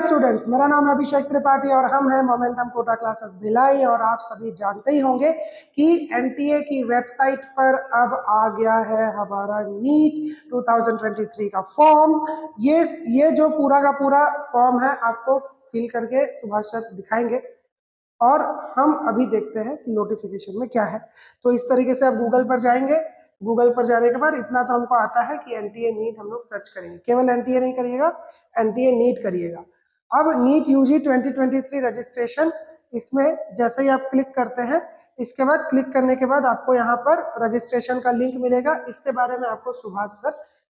Dear students, मेरा नाम है अभिषेक त्रिपाठी और हम हैं मोमेंटम कोटा क्लासेस भिलाई। और आप सभी जानते ही होंगे कि एनटीए की वेबसाइट पर अब आ गया है हमारा नीट 2023 का फॉर्म। ये जो पूरा का पूरा फॉर्म है आपको फिल करके सुभाष सर दिखाएंगे और हम अभी देखते हैं कि नोटिफिकेशन में क्या है। तो इस तरीके से आप गूगल पर जाएंगे। गूगल पर जाने के बाद इतना तो हमको आता है कि एनटीए नीट हम लोग सर्च करेंगे। केवल एनटीए नहीं करिएगा, एनटीए नीट करिएगा। अब नीट यूजी 2023 रजिस्ट्रेशन, इसमें जैसे ही आप क्लिक करते हैं, इसके बाद क्लिक करने के बाद आपको यहाँ पर रजिस्ट्रेशन का लिंक मिलेगा। इसके बारे में आपको सुभाष सर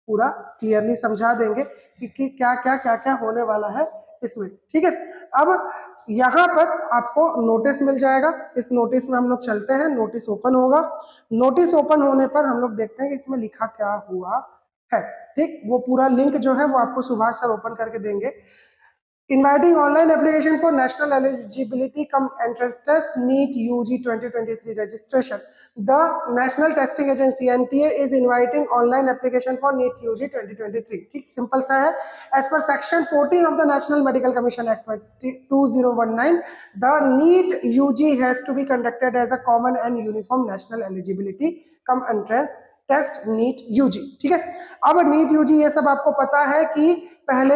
पूरा क्लियरली समझा देंगे कि क्या क्या होने वाला है इसमें। ठीक है, अब यहाँ पर आपको नोटिस मिल जाएगा। इस नोटिस में हम लोग चलते हैं, नोटिस ओपन होगा। नोटिस ओपन होने पर हम लोग देखते हैं कि इसमें लिखा क्या हुआ है। ठीक, वो पूरा लिंक जो है वो आपको सुभाष सर ओपन करके देंगे। Inviting online application for national eligibility cum entrance test NEET UG 2023 registration. The National Testing Agency NTA is inviting online application for NEET UG 2023. ठीक, सिंपल सा है। As per section 14 of the National Medical Commission Act 2019, the NEET UG has to be conducted as a common and uniform national eligibility cum entrance test NEET UG. ठीक है, अब NEET UG ये सब आपको पता है कि पहले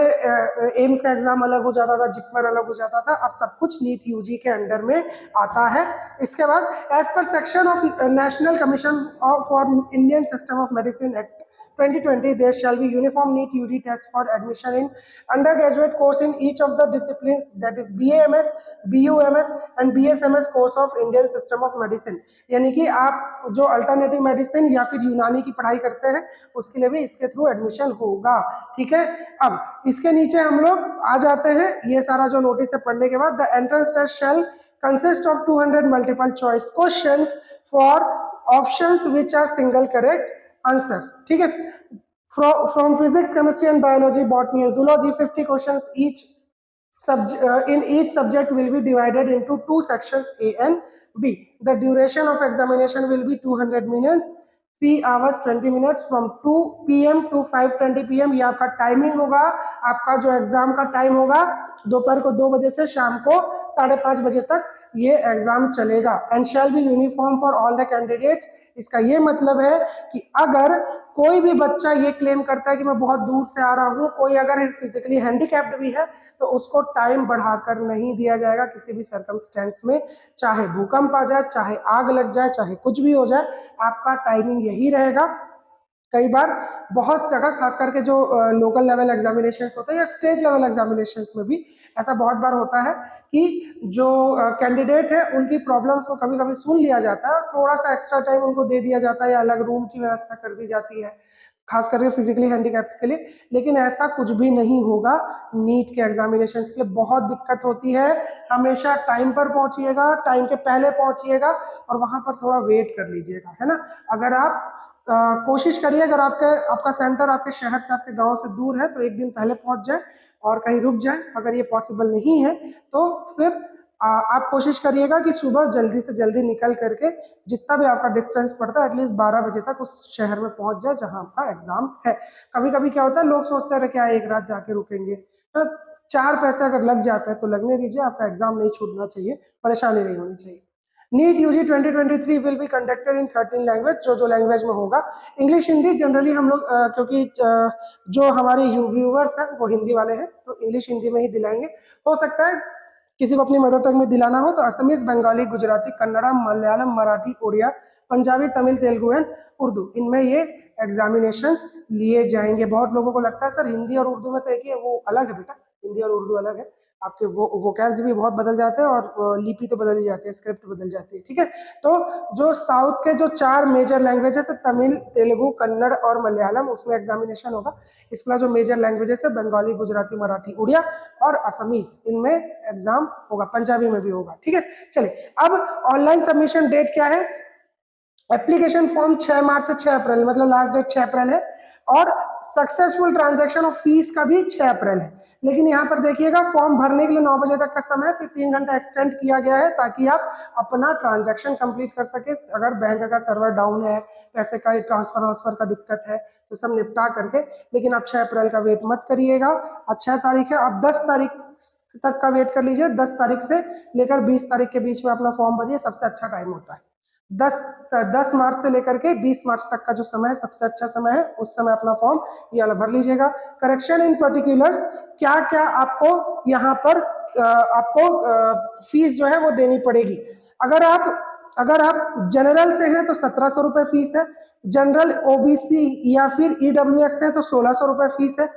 एम्स का एग्जाम अलग हो जाता था, जिपमर अलग हो जाता था, अब सब कुछ नीट यूजी के अंडर में आता है। इसके बाद एज पर section of national commission for Indian system of medicine act 2020, there shall be uniform NEET UG test for admission in undergraduate course in each of the disciplines, that is BAMS, BUMS and BSMS course of Indian System of Medicine। यानी कि आप जो alternative medicine या फिर यूनानी की पढ़ाई करते हैं उसके लिए भी इसके थ्रू एडमिशन होगा। ठीक है, अब इसके नीचे हम लोग आ जाते हैं। ये सारा जो नोटिस है पढ़ने के बाद, the entrance test shall consist of 200 multiple choice questions for options which are single correct answers। ठीक है, from physics, chemistry and biology, botany and zoology, 50 questions each in each subject will be divided into two sections A and B. The duration of examination will be 200 minutes, 3 hours 20 minutes from 2 PM to 5:20 PM। ये आपका timing होगा। आपका जो exam का time होगा दोपहर को 2 बजे से शाम को 5:30 बजे तक ये एग्जाम चलेगा। And shall be uniform for all the candidates. इसका ये मतलब है कि अगर कोई भी बच्चा ये क्लेम करता है कि मैं बहुत दूर से आ रहा हूँ, कोई अगर फिजिकली हैंडीकैप्ड भी है, तो उसको टाइम बढ़ाकर नहीं दिया जाएगा किसी भी सर्कमस्टेंस में। चाहे भूकंप आ जाए, चाहे आग लग जाए, चाहे कुछ भी हो जाए, आपका टाइमिंग यही रहेगा। कई बार बहुत जगह, खास करके जो लोकल लेवल एग्जामिनेशंस होते हैं या स्टेट लेवल एग्जामिनेशंस में भी ऐसा बहुत बार होता है कि जो कैंडिडेट है उनकी प्रॉब्लम्स को कभी कभी सुन लिया जाता है, थोड़ा सा एक्स्ट्रा टाइम उनको दे दिया जाता है या अलग रूम की व्यवस्था कर दी जाती है, खास करके फिजिकली हैंडीकैप्ड के लिए। लेकिन ऐसा कुछ भी नहीं होगा। नीट के एग्जामिनेशन के लिए बहुत दिक्कत होती है। हमेशा टाइम पर पहुंचिएगा, टाइम के पहले पहुंचिएगा और वहां पर थोड़ा वेट कर लीजिएगा, है ना। अगर आप कोशिश करिए, अगर आपका सेंटर आपके शहर से, आपके गांव से दूर है, तो एक दिन पहले पहुंच जाए और कहीं रुक जाए। अगर ये पॉसिबल नहीं है तो फिर आप कोशिश करिएगा कि सुबह जल्दी से जल्दी निकल करके जितना भी आपका डिस्टेंस पड़ता है एटलीस्ट 12 बजे तक उस शहर में पहुंच जाए जहां आपका एग्जाम है। कभी कभी क्या होता है, लोग सोचते हैं क्या एक रात जाके रुकेंगे, तो 4 पैसे अगर लग जाता है तो लगने दीजिए, आपका एग्जाम नहीं छूटना चाहिए, परेशानी नहीं होनी चाहिए। NEET UG 2023 will be conducted in 13 language. जो लैंग्वेज में होगा, इंग्लिश हिंदी जनरली हम लोग क्योंकि जो हमारे व्यूवर्स हैं वो हिंदी वाले हैं, तो इंग्लिश हिंदी में ही दिलाएंगे। हो सकता है किसी को अपनी मदर टंग में दिलाना हो तो असमीज, बंगाली, गुजराती, कन्नड़ा, मलयालम, मराठी, उड़िया, पंजाबी, तमिल, तेलुगु एंड उर्दू, इनमें ये एग्जामिनेशंस लिए जाएंगे। बहुत लोगों को लगता है सर हिंदी और उर्दू में तो एक ही है, वो अलग है बेटा, हिंदी और उर्दू अलग है। आपके वोकैब्स भी बहुत बदल जाते हैं और लिपि तो बदल ही जाती है, स्क्रिप्ट बदल जाती है। ठीक है, तो जो साउथ के जो 4 मेजर लैंग्वेजेस है, तमिल, तेलुगु, कन्नड़ और मलयालम, उसमें एग्जामिनेशन होगा। इसके जो मेजर लैंग्वेजेस है, बंगाली, गुजराती, मराठी, उड़िया और असमीज, इनमें एग्जाम होगा। पंजाबी में भी होगा। ठीक है, चलिए अब ऑनलाइन सबमिशन डेट क्या है। एप्लीकेशन फॉर्म 6 मार्च से 6 अप्रैल, मतलब लास्ट डेट 6 अप्रैल है। और सक्सेसफुल ट्रांजैक्शन ऑफ फीस का भी 6 अप्रैल है। लेकिन यहाँ पर देखिएगा, फॉर्म भरने के लिए 9 बजे तक का समय, फिर 3 घंटा एक्सटेंड किया गया है ताकि आप अपना ट्रांजैक्शन कंप्लीट कर सके। अगर बैंक का सर्वर डाउन है, पैसे का ट्रांसफर का दिक्कत है, तो सब निपटा करके। लेकिन आप 6 अप्रैल का वेट मत करिएगा। अब 6 तारीख है, आप 10 तारीख तक का वेट कर लीजिए। 10 तारीख से लेकर 20 तारीख के बीच में अपना फॉर्म भरिए, सबसे अच्छा टाइम होता है। 10 मार्च से लेकर के 20 मार्च तक का जो समय है सबसे अच्छा समय है, उस समय अपना फॉर्म ये वाला भर लीजिएगा। करेक्शन इन पर्टिकुलर्स, क्या क्या आपको यहाँ पर आपको फीस जो है वो देनी पड़ेगी। अगर आप जनरल से हैं तो 1700 रुपये फीस है, जनरल ओबीसी या फिर ईडब्ल्यूएस से है तो 1600 रुपये फीस है।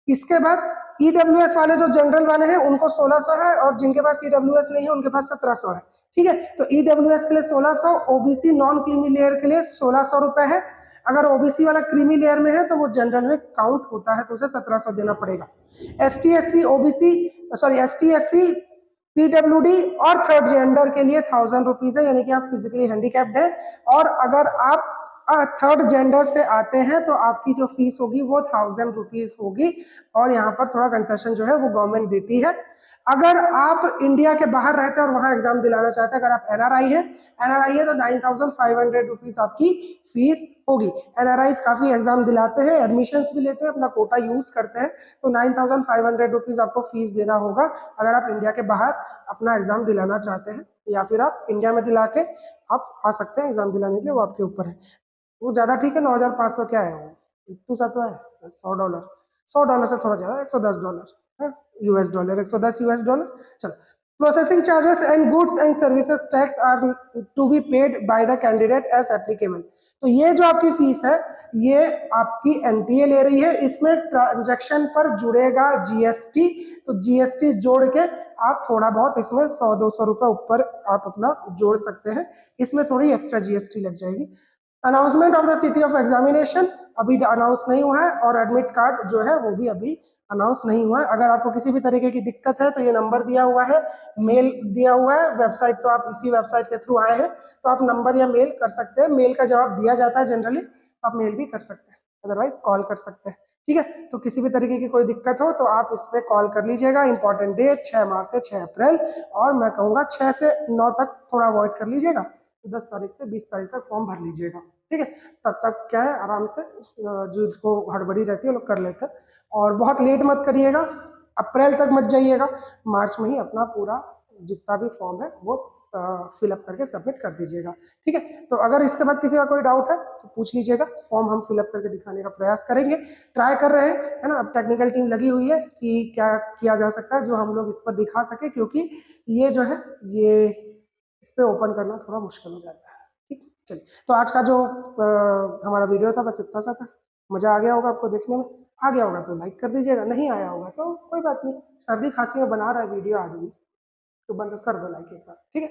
इसके बाद ईडब्ल्यूएस वाले जो जनरल वाले हैं उनको 1600 है, और जिनके पास ईडब्ल्यूएस नहीं है उनके पास 1700 है। ठीक है, तो ईडब्ल्यूएस के लिए 1600, ओबीसी नॉन क्रीमी लेयर के लिए 1600 रुपए है। अगर ओबीसी वाला क्रीमी लेयर में है तो वो जनरल में काउंट होता है, तो उसे 1700 देना पड़ेगा। S T S C PWD और थर्ड जेंडर के लिए 1000 रुपीज है, यानी कि आप फिजिकली हैंडीकैप्ड है। और अगर आप थर्ड जेंडर से आते हैं तो आपकी जो फीस होगी वो 1000 रुपीज होगी, और यहाँ पर थोड़ा कंसेशन जो है वो गवर्नमेंट देती है। अगर आप इंडिया के बाहर रहते हैं और वहां एग्जाम दिलाना चाहते हैं, अगर आप एनआरआई है तो 9500 रुपीज आपकी फीस होगी। एनआरआई काफी एग्जाम दिलाते हैं, एडमिशंस भी लेते हैं, अपना कोटा यूज करते हैं, तो 9500 रुपीज आपको फीस देना होगा अगर आप इंडिया के बाहर अपना एग्जाम दिलाना चाहते हैं, या फिर आप इंडिया में दिला के आप आ सकते हैं एग्जाम दिलाने के लिए, वो आपके ऊपर है। वो ज्यादा ठीक है, 9500 क्या है वो, इतना सा तो है, $100, $100 से थोड़ा ज्यादा, $110 यूएस डॉलर, $110 चलो। Processing charges and goods and services tax are to be paid by the candidate as applicable. तो ये जो आपकी फीस है ये आपकी एनटीए ले रही है, इसमें ट्रांजैक्शन पर जुड़ेगा जीएसटी, तो जीएसटी जोड़ के आप थोड़ा बहुत इसमें 100-200 रुपए ऊपर आप अपना जोड़ सकते हैं, इसमें थोड़ी एक्स्ट्रा जीएसटी लग जाएगी। Announcement of the city of examination अभी अनाउंस नहीं हुआ है, और एडमिट कार्ड जो है वो भी अभी अनाउंस नहीं हुआ है। अगर आपको किसी भी तरीके की दिक्कत है तो ये नंबर दिया हुआ है, मेल दिया हुआ है, वेबसाइट तो आप इसी वेबसाइट के थ्रू आए हैं, तो आप नंबर या मेल कर सकते हैं। मेल का जवाब दिया जाता है जनरली, आप मेल भी कर सकते हैं, अदरवाइज कॉल कर सकते हैं। ठीक है, तो किसी भी तरीके की कोई दिक्कत हो तो आप इस पे कॉल कर लीजिएगा। इंपॉर्टेंट डेट 6 मार्च से 6 अप्रैल, और मैं कहूँगा 6 से 9 तक थोड़ा अवॉइड कर लीजिएगा, तो 10 तारीख से 20 तारीख तक फॉर्म भर लीजिएगा। ठीक है, तब तक क्या है आराम से जिसको हड़बड़ी रहती है लोग कर लेते हैं, और बहुत लेट मत करिएगा, अप्रैल तक मत जाइएगा, मार्च में ही अपना पूरा जितना भी फॉर्म है वो फिलअप करके सबमिट कर दीजिएगा। ठीक है, तो अगर इसके बाद किसी का कोई डाउट है तो पूछ लीजिएगा, फॉर्म हम फिलअप करके दिखाने का प्रयास करेंगे, ट्राई कर रहे हैं, है ना। अब टेक्निकल टीम लगी हुई है कि क्या किया जा सकता है जो हम लोग इस पर दिखा सके, क्योंकि ये जो है ये इस पे ओपन करना थोड़ा मुश्किल हो जाता है। ठीक, चलिए, तो आज का जो हमारा वीडियो था बस इतना सा था। मजा आ गया होगा आपको देखने में, आ गया होगा तो लाइक कर दीजिएगा, नहीं आया होगा तो कोई बात नहीं, सर्दी खांसी में बना रहा है वीडियो आदमी, तो बंद कर दो लाइक एक बार। ठीक है।